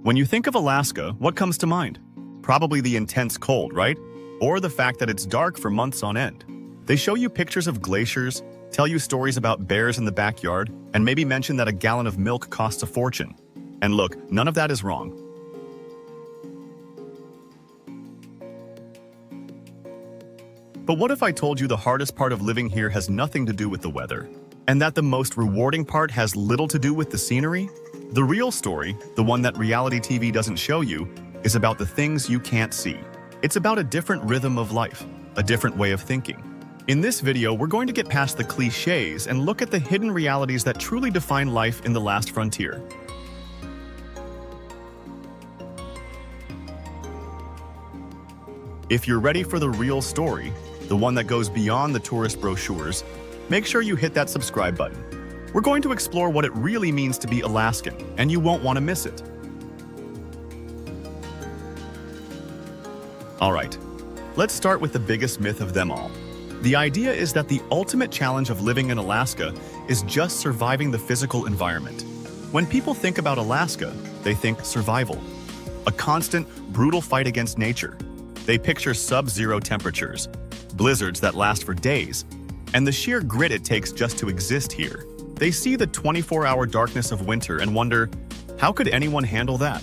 When you think of Alaska, what comes to mind? Probably the intense cold, right? Or the fact that it's dark for months on end. They show you pictures of glaciers, tell you stories about bears in the backyard, and maybe mention that a gallon of milk costs a fortune. And look, none of that is wrong. But what if I told you the hardest part of living here has nothing to do with the weather? And that the most rewarding part has little to do with the scenery? The real story, the one that reality TV doesn't show you, is about the things you can't see. It's about a different rhythm of life, a different way of thinking. In this video, we're going to get past the cliches and look at the hidden realities that truly define life in the last frontier. If you're ready for the real story, the one that goes beyond the tourist brochures, make sure you hit that subscribe button. We're going to explore what it really means to be Alaskan, and you won't want to miss it. All right, let's start with the biggest myth of them all. The idea is that the ultimate challenge of living in Alaska is just surviving the physical environment. When people think about Alaska, they think survival. A constant, brutal fight against nature. They picture sub-zero temperatures, blizzards that last for days, and the sheer grit it takes just to exist here. They see the 24-hour darkness of winter and wonder, how could anyone handle that?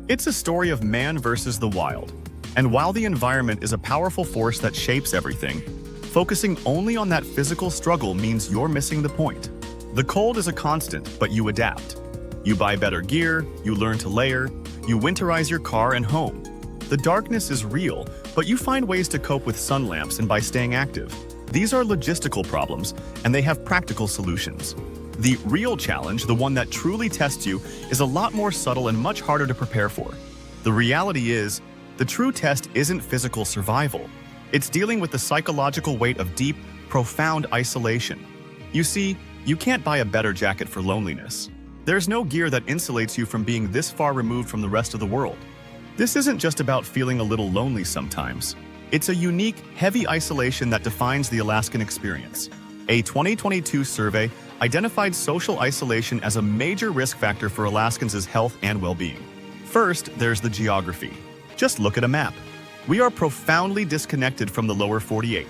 It's a story of man versus the wild. And while the environment is a powerful force that shapes everything, focusing only on that physical struggle means you're missing the point. The cold is a constant, but you adapt. You buy better gear, you learn to layer, you winterize your car and home. The darkness is real, but you find ways to cope with sun lamps and by staying active. These are logistical problems, and they have practical solutions. The real challenge, the one that truly tests you, is a lot more subtle and much harder to prepare for. The reality is, the true test isn't physical survival. It's dealing with the psychological weight of deep, profound isolation. You see, you can't buy a better jacket for loneliness. There's no gear that insulates you from being this far removed from the rest of the world. This isn't just about feeling a little lonely sometimes. It's a unique, heavy isolation that defines the Alaskan experience. A 2022 survey identified social isolation as a major risk factor for Alaskans' health and well-being. First, there's the geography. Just look at a map. We are profoundly disconnected from the lower 48.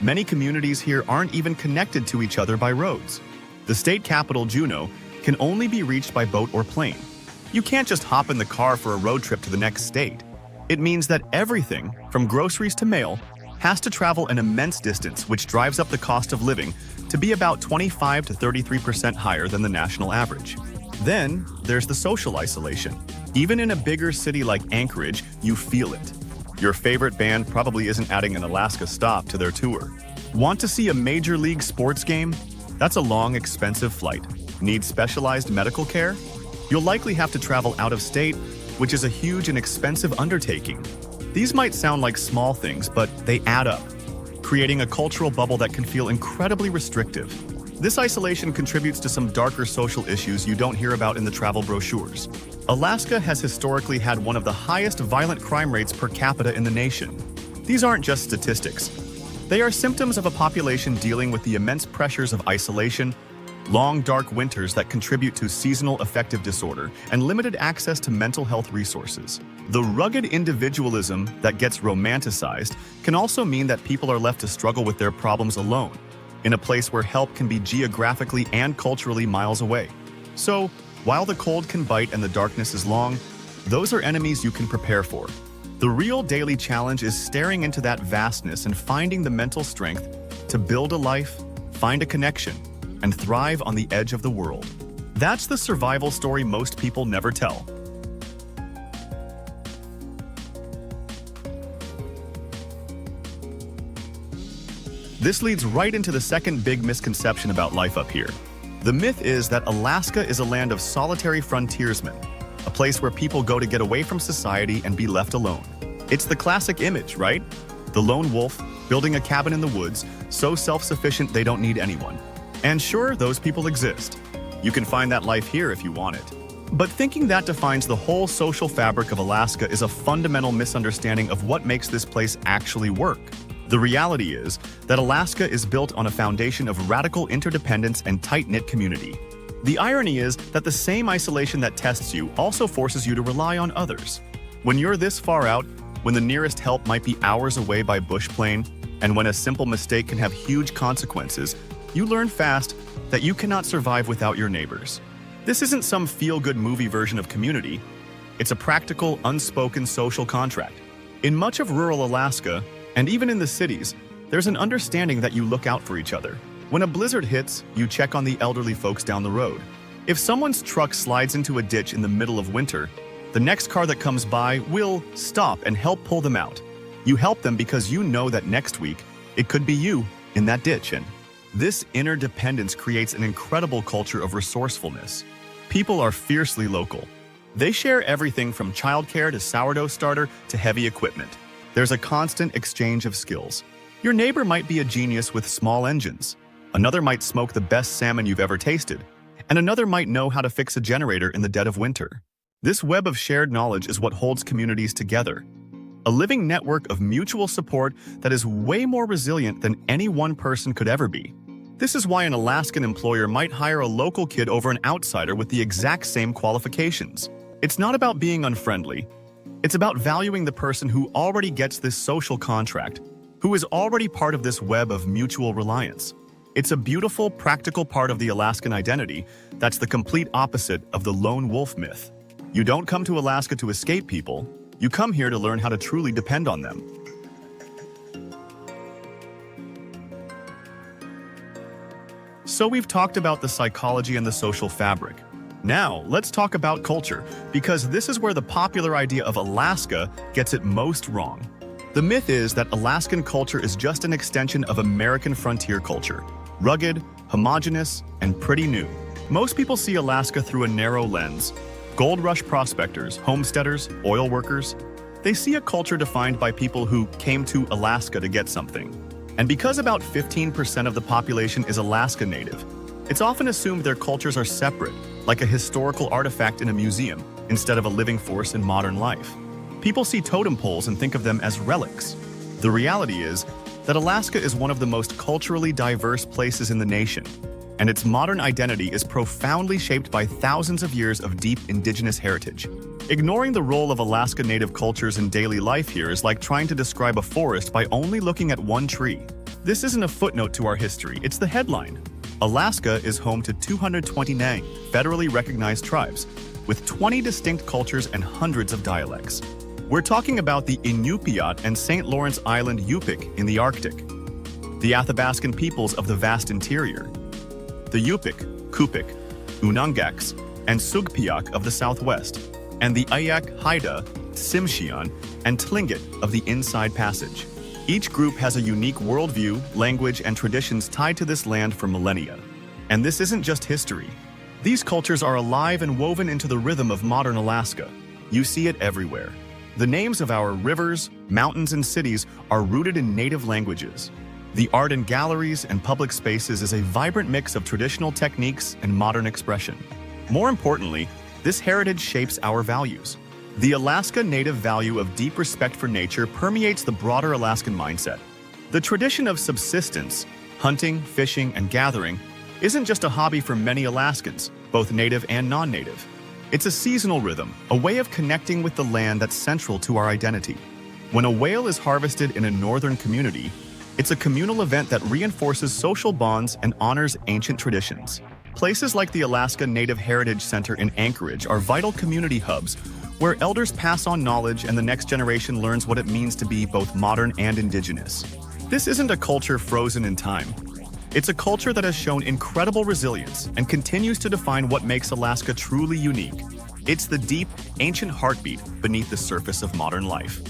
Many communities here aren't even connected to each other by roads. The state capital, Juneau, can only be reached by boat or plane. You can't just hop in the car for a road trip to the next state. It means that everything, from groceries to mail, has to travel an immense distance, which drives up the cost of living to be about 25 to 33% higher than the national average. Then, there's the social isolation. Even in a bigger city like Anchorage, you feel it. Your favorite band probably isn't adding an Alaska stop to their tour. Want to see a major league sports game? That's a long, expensive flight. Need specialized medical care? You'll likely have to travel out of state, which is a huge and expensive undertaking. These might sound like small things, but they add up, creating a cultural bubble that can feel incredibly restrictive. This isolation contributes to some darker social issues you don't hear about in the travel brochures. Alaska has historically had one of the highest violent crime rates per capita in the nation. These aren't just statistics. They are symptoms of a population dealing with the immense pressures of isolation, long dark winters that contribute to seasonal affective disorder, and limited access to mental health resources. The rugged individualism that gets romanticized can also mean that people are left to struggle with their problems alone, in a place where help can be geographically and culturally miles away. So, while the cold can bite and the darkness is long, those are enemies you can prepare for. The real daily challenge is staring into that vastness and finding the mental strength to build a life, find a connection, and thrive on the edge of the world. That's the survival story most people never tell. This leads right into the second big misconception about life up here. The myth is that Alaska is a land of solitary frontiersmen, a place where people go to get away from society and be left alone. It's the classic image, right? The lone wolf, building a cabin in the woods, so self-sufficient they don't need anyone. And sure, those people exist. You can find that life here if you want it. But thinking that defines the whole social fabric of Alaska is a fundamental misunderstanding of what makes this place actually work. The reality is that Alaska is built on a foundation of radical interdependence and tight-knit community. The irony is that the same isolation that tests you also forces you to rely on others. When you're this far out, when the nearest help might be hours away by bush plane, and when a simple mistake can have huge consequences, you learn fast that you cannot survive without your neighbors. This isn't some feel-good movie version of community. It's a practical, unspoken social contract. In much of rural Alaska, and even in the cities, there's an understanding that you look out for each other. When a blizzard hits, you check on the elderly folks down the road. If someone's truck slides into a ditch in the middle of winter, the next car that comes by will stop and help pull them out. You help them because you know that next week, it could be you in that ditch. And this interdependence creates an incredible culture of resourcefulness. People are fiercely local. They share everything from childcare to sourdough starter to heavy equipment. There's a constant exchange of skills. Your neighbor might be a genius with small engines. Another might smoke the best salmon you've ever tasted. And another might know how to fix a generator in the dead of winter. This web of shared knowledge is what holds communities together. A living network of mutual support that is way more resilient than any one person could ever be. This is why an Alaskan employer might hire a local kid over an outsider with the exact same qualifications. It's not about being unfriendly. It's about valuing the person who already gets this social contract, who is already part of this web of mutual reliance. It's a beautiful, practical part of the Alaskan identity that's the complete opposite of the lone wolf myth. You don't come to Alaska to escape people. You come here to learn how to truly depend on them. So we've talked about the psychology and the social fabric. Now, let's talk about culture, because this is where the popular idea of Alaska gets it most wrong. The myth is that Alaskan culture is just an extension of American frontier culture. Rugged, homogeneous, and pretty new. Most people see Alaska through a narrow lens. Gold rush prospectors, homesteaders, oil workers. They see a culture defined by people who came to Alaska to get something. And because about 15% of the population is Alaska native, it's often assumed their cultures are separate, like a historical artifact in a museum, instead of a living force in modern life. People see totem poles and think of them as relics. The reality is that Alaska is one of the most culturally diverse places in the nation, and its modern identity is profoundly shaped by thousands of years of deep indigenous heritage. Ignoring the role of Alaska Native cultures in daily life here is like trying to describe a forest by only looking at one tree. This isn't a footnote to our history, it's the headline. Alaska is home to 229 federally recognized tribes, with 20 distinct cultures and hundreds of dialects. We're talking about the Inupiat and St. Lawrence Island Yupik in the Arctic, the Athabascan peoples of the vast interior, the Yupik, Kupik, Unangaks, and Sugpiaq of the southwest, and the Ayak, Haida, Tsimshian, and Tlingit of the Inside Passage. Each group has a unique worldview, language, and traditions tied to this land for millennia. And this isn't just history. These cultures are alive and woven into the rhythm of modern Alaska. You see it everywhere. The names of our rivers, mountains, and cities are rooted in native languages. The art in galleries and public spaces is a vibrant mix of traditional techniques and modern expression. More importantly, this heritage shapes our values. The Alaska Native value of deep respect for nature permeates the broader Alaskan mindset. The tradition of subsistence, hunting, fishing, and gathering, isn't just a hobby for many Alaskans, both native and non-native. It's a seasonal rhythm, a way of connecting with the land that's central to our identity. When a whale is harvested in a northern community, it's a communal event that reinforces social bonds and honors ancient traditions. Places like the Alaska Native Heritage Center in Anchorage are vital community hubs where elders pass on knowledge and the next generation learns what it means to be both modern and indigenous. This isn't a culture frozen in time. It's a culture that has shown incredible resilience and continues to define what makes Alaska truly unique. It's the deep, ancient heartbeat beneath the surface of modern life.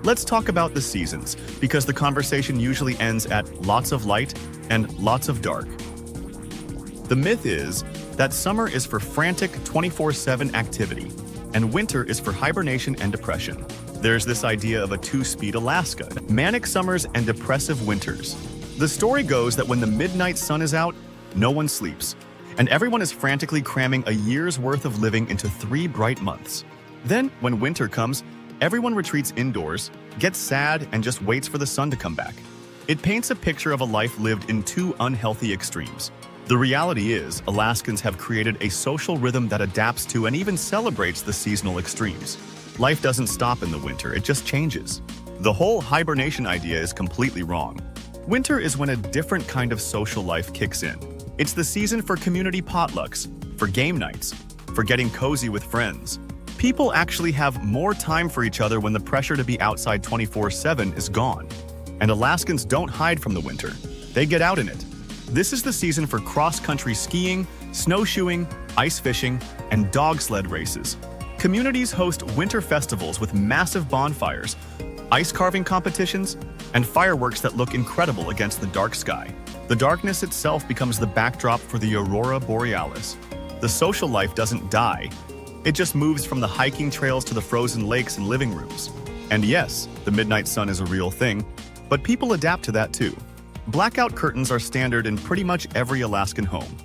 Let's talk about the seasons, because the conversation usually ends at lots of light and lots of dark. The myth is that summer is for frantic 24/7 activity, and winter is for hibernation and depression. There's this idea of a two-speed Alaska, manic summers and depressive winters. The story goes that when the midnight sun is out, no one sleeps, and everyone is frantically cramming a year's worth of living into 3 bright months. Then, when winter comes, everyone retreats indoors, gets sad, and just waits for the sun to come back. It paints a picture of a life lived in two unhealthy extremes. The reality is, Alaskans have created a social rhythm that adapts to and even celebrates the seasonal extremes. Life doesn't stop in the winter, it just changes. The whole hibernation idea is completely wrong. Winter is when a different kind of social life kicks in. It's the season for community potlucks, for game nights, for getting cozy with friends. People actually have more time for each other when the pressure to be outside 24/7 is gone. And Alaskans don't hide from the winter. They get out in it. This is the season for cross-country skiing, snowshoeing, ice fishing, and dog sled races. Communities host winter festivals with massive bonfires, ice carving competitions, and fireworks that look incredible against the dark sky. The darkness itself becomes the backdrop for the aurora borealis. The social life doesn't die. It just moves from the hiking trails to the frozen lakes and living rooms. And yes, the midnight sun is a real thing, but people adapt to that too. Blackout curtains are standard in pretty much every Alaskan home.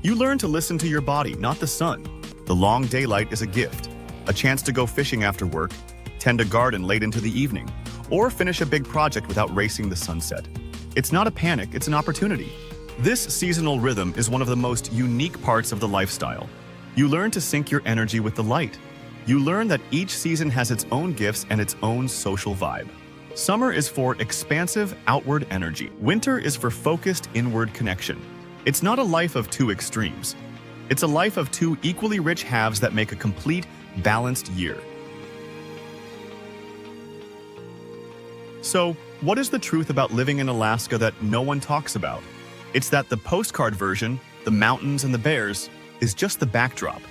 You learn to listen to your body, not the sun. The long daylight is a gift, a chance to go fishing after work, tend a garden late into the evening, or finish a big project without racing the sunset. It's not a panic, it's an opportunity. This seasonal rhythm is one of the most unique parts of the lifestyle. You learn to sync your energy with the light. You learn that each season has its own gifts and its own social vibe. Summer is for expansive, outward energy. Winter is for focused, inward connection. It's not a life of two extremes. It's a life of two equally rich halves that make a complete, balanced year. So, what is the truth about living in Alaska that no one talks about? It's that the postcard version, the mountains and the bears, is just the backdrop.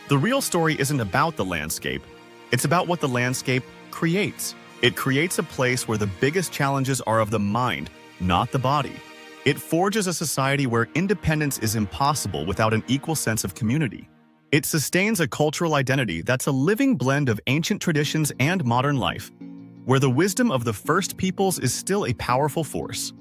The real story isn't about the landscape. It's about what the landscape creates. It creates a place where the biggest challenges are of the mind, not the body. It forges a society where independence is impossible without an equal sense of community. It sustains a cultural identity that's a living blend of ancient traditions and modern life, where the wisdom of the first peoples is still a powerful force.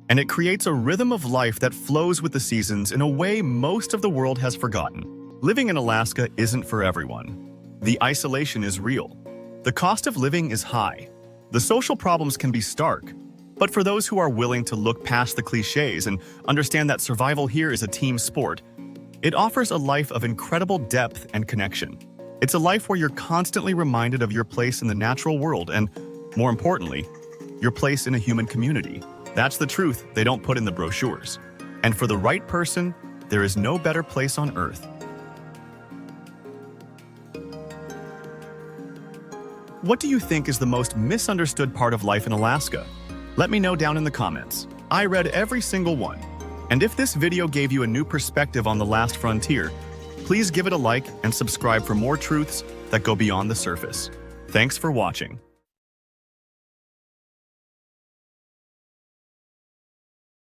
And it creates a rhythm of life that flows with the seasons in a way most of the world has forgotten. Living in Alaska isn't for everyone. The isolation is real. The cost of living is high. The social problems can be stark. But for those who are willing to look past the cliches and understand that survival here is a team sport, it offers a life of incredible depth and connection. It's a life where you're constantly reminded of your place in the natural world and, more importantly, your place in a human community. That's the truth they don't put in the brochures. And for the right person, there is no better place on earth. What do you think is the most misunderstood part of life in Alaska? Let me know down in the comments. I read every single one. And if this video gave you a new perspective on the last frontier, please give it a like and subscribe for more truths that go beyond the surface. Thanks for watching.